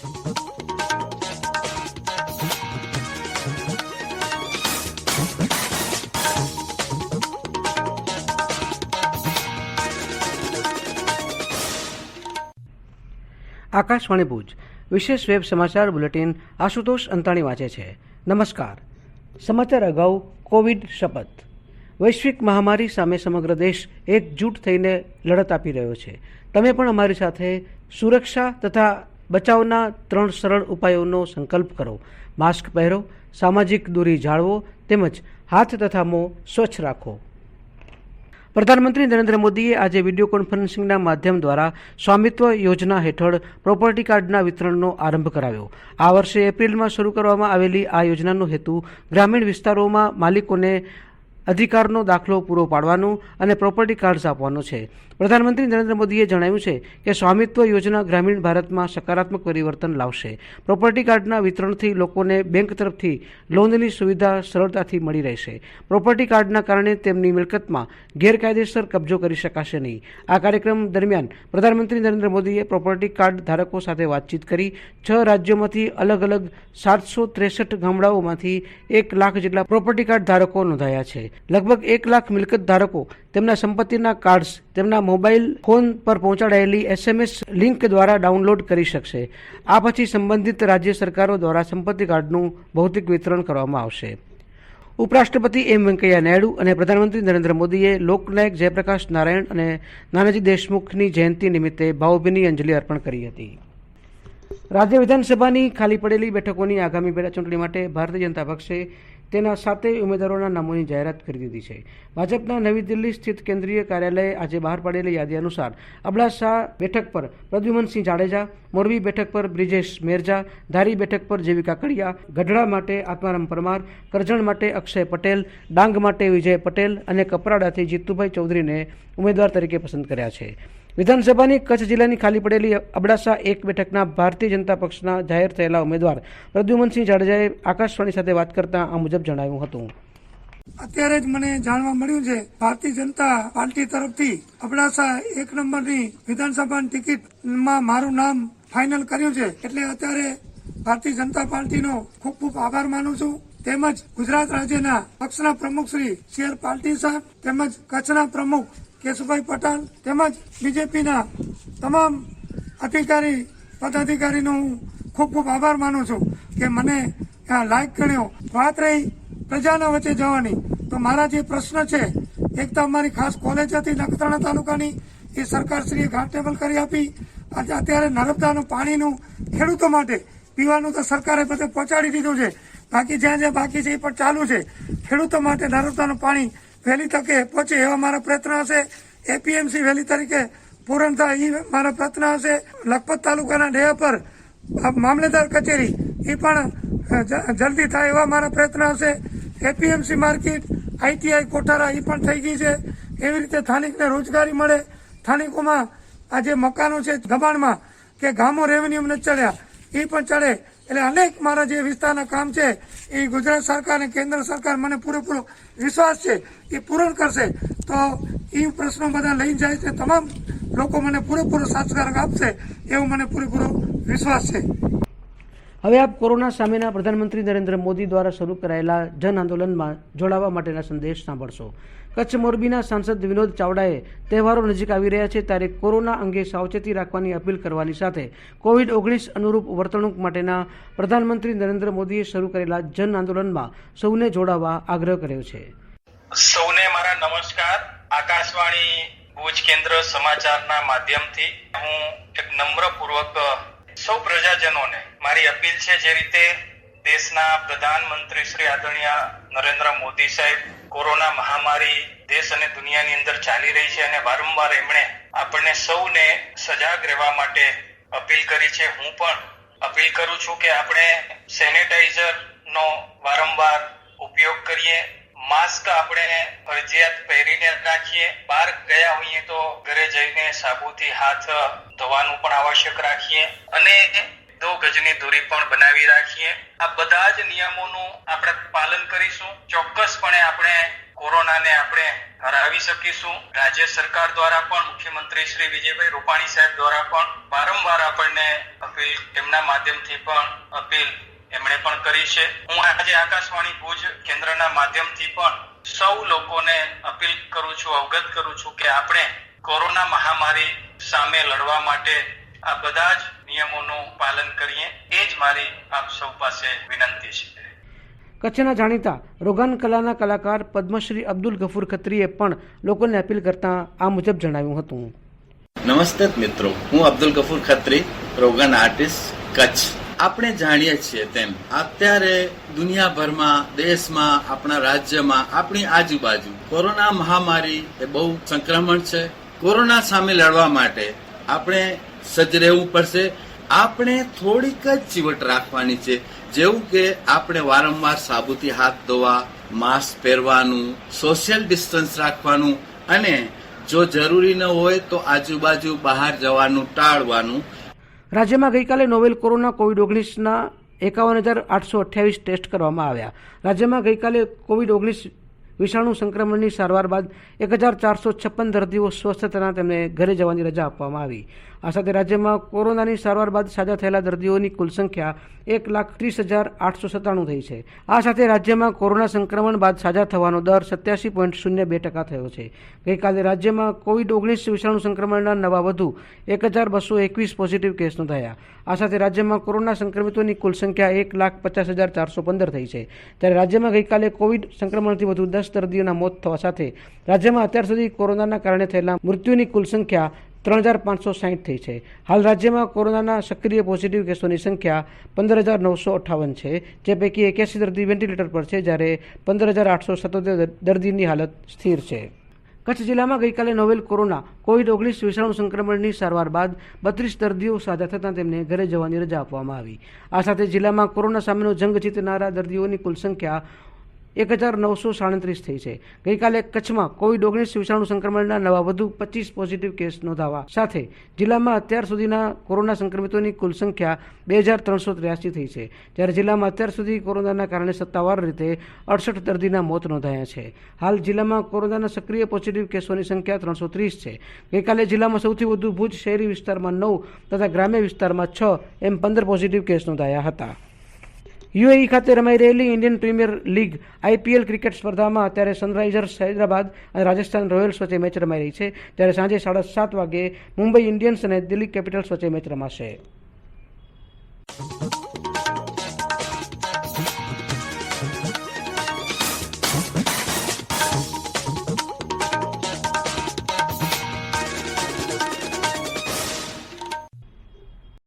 આકાશવાણી ભુજ વિશેષ વેબ સમાચાર બુલેટિન આશુતોષ અંતાણી વાંચે છે. નમસ્કાર. સમાચાર અગાઉ કોવિડ શપથ. વૈશ્વિક મહામારી સામે સમગ્ર દેશ એકજૂટ થઈને લડત આપી રહ્યો છે. તમે પણ અમારી સાથે સુરક્ષા તથા બચાવના 3 સરળ ઉપાયોનો સંકલ્પ કરો. માસ્ક પહેરો, સામાજિક દૂરી જાળવો તેમજ હાથ તથા મોં સ્વચ્છ રાખો. પ્રધાનમંત્રી નરેન્દ્ર મોદીએ આજે વિડીયો કોન્ફરન્સિંગના માધ્યમ દ્વારા સ્વામિત્વ યોજના હેઠળ પ્રોપર્ટી કાર્ડના વિતરણનો આરંભ કરાવ્યો. આ વર્ષે એપ્રિલમાં શરૂ કરવામાં આવેલી આ યોજનાનો હેતુ ગ્રામીણ વિસ્તારોમાં માલિકોને અધિકારનો દાખલો પૂરો પાડવાનો અને પ્રોપર્ટી કાર્ડ્સ આપવાનો છે. પ્રધાનમંત્રી નરેન્દ્ર મોદીએ જણાવ્યું છે કે સ્વામિત્વ યોજના ગ્રામીણ ભારતમાં સકારાત્મક પરિવર્તન લાવશે. પ્રોપર્ટી કાર્ડના વિતરણથી લોકોને બેંક તરફથી લોનની સુવિધા સરળતાથી મળી રહેશે. પ્રોપર્ટી કાર્ડના કારણે તેમની મિલકતમાં ગેરકાયદેસર કબજો કરી શકાશે નહીં. આ કાર્યક્રમ દરમિયાન પ્રધાનમંત્રી નરેન્દ્ર મોદીએ પ્રોપર્ટી કાર્ડ ધારકો સાથે વાતચીત કરી 6 રાજ્યોમાંથી અલગ અલગ 763 ગામડાઓમાંથી 1 લાખ જેટલા પ્રોપર્ટી કાર્ડ ધારકો નોંધાયા છે. લગભગ 1 લાખ મિલકત ધારકો તેમના સંપત્તિના કાર્ડ્સ તેમના મોબાઈલ ફોન પર પહોંચાડાયેલી SMS લિંક દ્વારા ડાઉનલોડ કરી શકશે. આ પછી સંબંધિત રાજ્ય સરકારો દ્વારા સંપત્તિ કાર્ડનું ભૌતિક વિતરણ કરવામાં આવશે. ઉપરાષ્ટ્રપતિ એમ વેંકૈયા નાયડુ અને પ્રધાનમંત્રી નરેન્દ્ર મોદીએ લોકનાયક જયપ્રકાશ નારાયણ અને નાનાજી દેશમુખની જયંતિ નિમિત્તે ભાવભીની અંજલિ અર્પણ કરી હતી. રાજ્ય વિધાનસભાની ખાલી પડેલી બેઠકોની આગામી પેટા ચૂંટણી માટે ભારતીય જનતા પક્ષે તેના 7 ઉમેદવારોના નામોની જાહેરાત કરી દીધી છે. ભાજપના નવી દિલ્હી સ્થિત કેન્દ્રીય કાર્યાલયે આજે બહાર પાડેલી યાદી અનુસાર અબડાસા બેઠક પર પ્રદ્યુમનસિંહ જાડેજા, મોરબી બેઠક પર બ્રિજેશ મેરજા, ધારી બેઠક પર જેવી કાકડિયા, ગઢડા માટે આત્મારામ પરમાર, કરજણ માટે અક્ષય પટેલ, ડાંગ માટે વિજય પટેલ અને કપરાડાથી જીતુભાઈ ચૌધરીને ઉમેદવાર તરીકે પસંદ કર્યા છે. વિધાનસભાની કચ્છ જિલ્લાની ખાલી પડેલી અબડાસા 1 બેઠકના ભારતીય જનતા પક્ષના જાહેર થયેલા ઉમેદવાર પ્રદ્યુમનસિંહ જાડેજાએ આકાશવાણી સાથે વાત કરતા આ મુજબ જણાવ્યું હતું. અત્યારે જ મને જાણવા મળ્યું છે ભારતીય જનતા પાર્ટી તરફથી અબડાસા 1 નંબરની વિધાનસભાની ટિકિટમાં મારું નામ ફાઇનલ કર્યું છે. એટલે અત્યારે ભારતીય જનતા પાર્ટીનો ખૂબ ખૂબ આભાર માનું છું. તેમજ ગુજરાત રાજ્યના પક્ષના પ્રમુખ શ્રી CR પાટીલ સાહેબ તેમજ કચ્છના પ્રમુખ કેશુભાઈ પટેલ તેમજ બીજેપીના તમામ અધિકારી પદાધિકારીનો હું ખૂબ ખૂબ આભાર માનું છું કે મને લાયક ગણ્યો. વાત રહી પ્રજાના વચ્ચે જવાની, તો મારા જે પ્રશ્ન છે, એક તો અમારી ખાસ કોલેજ હતી નખત્રાણા તાલુકાની, એ સરકારશ્રીએ ઘાટ ટેબલ કરી આપી. અત્યારે નર્મદાનું પાણીનું ખેડૂતો માટે પીવાનું તો સરકારે બધે પહોંચાડી દીધું છે. બાકી જ્યાં જ્યાં બાકી છે એ પણ ચાલુ છે. ખેડૂતો માટે નર્મદાનું પાણી વહેલી તકે પહોંચે એવા મારા પ્રયત્ન હશે. APMC વહેલી તરીકે પૂર્ણ થાય એ મારા પ્રયત્ન હશે. લખપત તાલુકાના ડેયા પર મામલેદાર કચેરી એ પણ જલ્દી થાય એવા મારા પ્રયત્ન હશે. APMC માર્કેટ, ITI કોઠારા એ પણ થઈ ગઈ છે. એવી રીતે સ્થાનિકને રોજગારી મળે. સ્થાનિકોમાં આ જે મકાનો છે દબાણમાં કે ગામો રેવન્યુ નથી ચડ્યા એ પણ ચડે. એટલે અનેક મારા જે વિસ્તારના કામ છે એ ગુજરાત સરકાર અને કેન્દ્ર સરકાર મને પૂરેપૂરો વિશ્વાસ છે એ પૂરણ કરશે. તો એ પ્રશ્નો બધા લઈ જાય છે. તમામ લોકો મને પૂરેપૂરો સાથ સહકાર આપશે એવો મને પૂરેપૂરો વિશ્વાસ છે. હવે આપ કોરોના સામેના પ્રધાનમંત્રી નરેન્દ્ર મોદી દ્વારા શરૂ કરાયેલા જન આંદોલનમાં જોડાવા માટેના સંદેશ સાંભળશો. કચ્છ મોરબીના સાંસદ વિનોદ ચાવડાએ તહેવારો નજીક આવી રહ્યા છે ત્યારે કોરોના અંગે સાવચેતી રાખવાની અપીલ કરવાની સાથે COVID-19 અનુરૂપ વર્તણૂક માટેના પ્રધાનમંત્રી નરેન્દ્ર મોદીએ શરૂ કરેલા જન આંદોલનમાં સૌને જોડાવા આગ્રહ કર્યો છે. સૌને મારા નમસ્કાર. આકાશવાણી ભુજ કેન્દ્ર સમાચારના માધ્યમથી હું એક નમ્રપૂર્વક સૌ પ્રજાજનોને મારી અપીલ છે, જે રીતે દેશના પ્રધાનમંત્રી શ્રી આદરણીય નરેન્દ્ર મોદી સાહેબ કોરોના મહામારી દેશ અને દુનિયાની અંદર ચાલી રહી છે અને વારંવાર એમણે આપણને સૌને સજાગ રહેવા માટે અપીલ કરી છે. હું પણ અપીલ કરું છું કે આપણે સેનેટાઈઝરનો વારંવાર ઉપયોગ કરીએ. માસ્ક આપણે ફરજિયાત પહેરીને રાખીએ. બહાર ગયા હોઈએ તો ઘરે જઈને સાબુથી હાથ ધોવાનું પણ આવશ્યક રાખીએ અને 2 ગજની દૂરી પણ બનાવી રાખીએ. આ બધા જ નિયમોનું આપણે પાલન કરીશું, ચોક્કસપણે આપણે કોરોનાને આપણે હરાવી શકીશું. રાજ્ય સરકાર દ્વારા પણ મુખ્યમંત્રી શ્રી વિજયભાઈ રૂપાણી સાહેબ દ્વારા પણ વારંવાર આપણને અપીલ, એમના માધ્યમથી પણ અપીલ એમણે પણ કરી છે. હું આજે આકાશવાણી ભુજ કેન્દ્રના માધ્યમથી પણ સૌ લોકોને અપીલ કરું છું, અવગત કરું છું કે આપણે કોરોના મહામારી સામે લડવા માટે આ બધા જ નિયમોનું પાલન કરીએ. એ જ મારી આપ સૌ પાસે વિનંતી છે. કચ્છના જાણીતા રોગાન કલાના કલાકાર પદ્મશ્રી અબ્દુલ ગફુર ખત્રીએ પણ લોકોને અપીલ કરતા આ મુજબ જણાવ્યું હતું. નમસ્તે મિત્રો, હું અબ્દુલ ગફુર ખત્રી, રોગન આર્ટિસ્ટ, કચ્છ. આપણે જાણીએ છીએ તેમ અત્યારે દુનિયાભરમાં, દેશમાં, આપણા રાજ્યમાં, આપણી આજુબાજુ કોરોના મહામારી એ બહુ સંક્રમણ છે. કોરોના સામે લડવા માટે આપણે સજ્જ રહેવું પડશે. આપણે થોડીક જ ચીવટ રાખવાની છે, જેવું કે આપણે વારંવાર સાબુથી હાથ ધોવા, માસ્ક પહેરવાનું, સોશિયલ ડિસ્ટન્સ રાખવાનું અને જો જરૂરી ન હોય તો આજુબાજુ બહાર જવાનું ટાળવાનું. રાજ્યમાં ગઈકાલે નોવેલ કોરોના કોવિડ-19ના 51,828 ટેસ્ટ કરવામાં આવ્યા. રાજ્યમાં ગઈકાલે કોવિડ-19 વિષાણુ સંક્રમણની સારવાર બાદ 1,456 દર્દીઓ સ્વસ્થ થતાં તેમને ઘરે જવાની રજા આપવામાં આવી. આ સાથે રાજ્યમાં કોરોનાની સારવાર બાદ સાજા થયેલા દર્દીઓની કુલ સંખ્યા 1,30,897 થઈ છે. આ સાથે રાજ્યમાં કોરોના સંક્રમણ બાદ સાજા થવાનો દર 87.02% થયો છે. ગઈકાલે રાજ્યમાં કોવિડ-19 વિષાણુ સંક્રમણના નવા વધુ 1,221 પોઝિટિવ કેસ નોંધાયા. આ સાથે રાજ્યમાં કોરોના સંક્રમિતોની કુલ સંખ્યા 1,50,415 થઈ છે. ત્યારે રાજ્યમાં ગઈકાલે કોવિડ સંક્રમણથી વધુ 10 દર્દીઓના મોત થવા સાથે રાજ્યમાં અત્યાર સુધી કોરોનાના કારણે થયેલા મૃત્યુની કુલ સંખ્યા 3,560 થઈ છે. હાલ રાજ્યમાં કોરોનાના સક્રિય પોઝિટિવ કેસોની સંખ્યા 15,958 છે, જે પૈકી 81 દર્દી વેન્ટિલેટર પર છે, જ્યારે 15,877 દર્દીની હાલત સ્થિર છે. કચ્છ જિલ્લામાં ગઈકાલે નોવેલ કોરોના કોવિડ-19 વિષાણુ સંક્રમણની સારવાર બાદ 32 દર્દીઓ સાજા થતાં તેમને ઘરે જવાની રજા આપવામાં આવી. આ સાથે જિલ્લામાં કોરોના સામેનો જંગ જીતનારા દર્દીઓની કુલ સંખ્યા 1,937 થઈ છે. ગઈકાલે કચ્છમાં કોવિડ-19 વિષાણુ સંક્રમણના નવા વધુ 25 પોઝિટિવ કેસ નોંધાવા સાથે જિલ્લામાં અત્યાર સુધીના કોરોના સંક્રમિતોની કુલ સંખ્યા 2,383 થઈ છે. જ્યારે જિલ્લામાં અત્યાર સુધી કોરોનાના કારણે સત્તાવાર રીતે 68 દર્દીના મોત નોંધાયા છે. હાલ જિલ્લામાં કોરોનાના સક્રિય પોઝિટિવ કેસોની સંખ્યા 330 છે. ગઈકાલે જિલ્લામાં સૌથી વધુ ભુજ શહેરી વિસ્તારમાં 9 તથા ગ્રામ્ય વિસ્તારમાં 6 એમ 15 પોઝિટિવ કેસ નોંધાયા હતા. યુએઈ ખાતે રમાઈ રહેલી Indian premier league IPL cricket સ્પર્ધામાં અત્યારે સનરાઇઝર્સ હૈદરાબાદ અને રાજસ્થાન રોયલ્સ વચ્ચે મેચ રમાઈ રહી છે. ત્યારે સાંજે 7:30 વાગે મુંબઈ ઇન્ડિયન્સ અને દિલ્હી કેપિટલ્સ વચ્ચે મેચ રમાશે.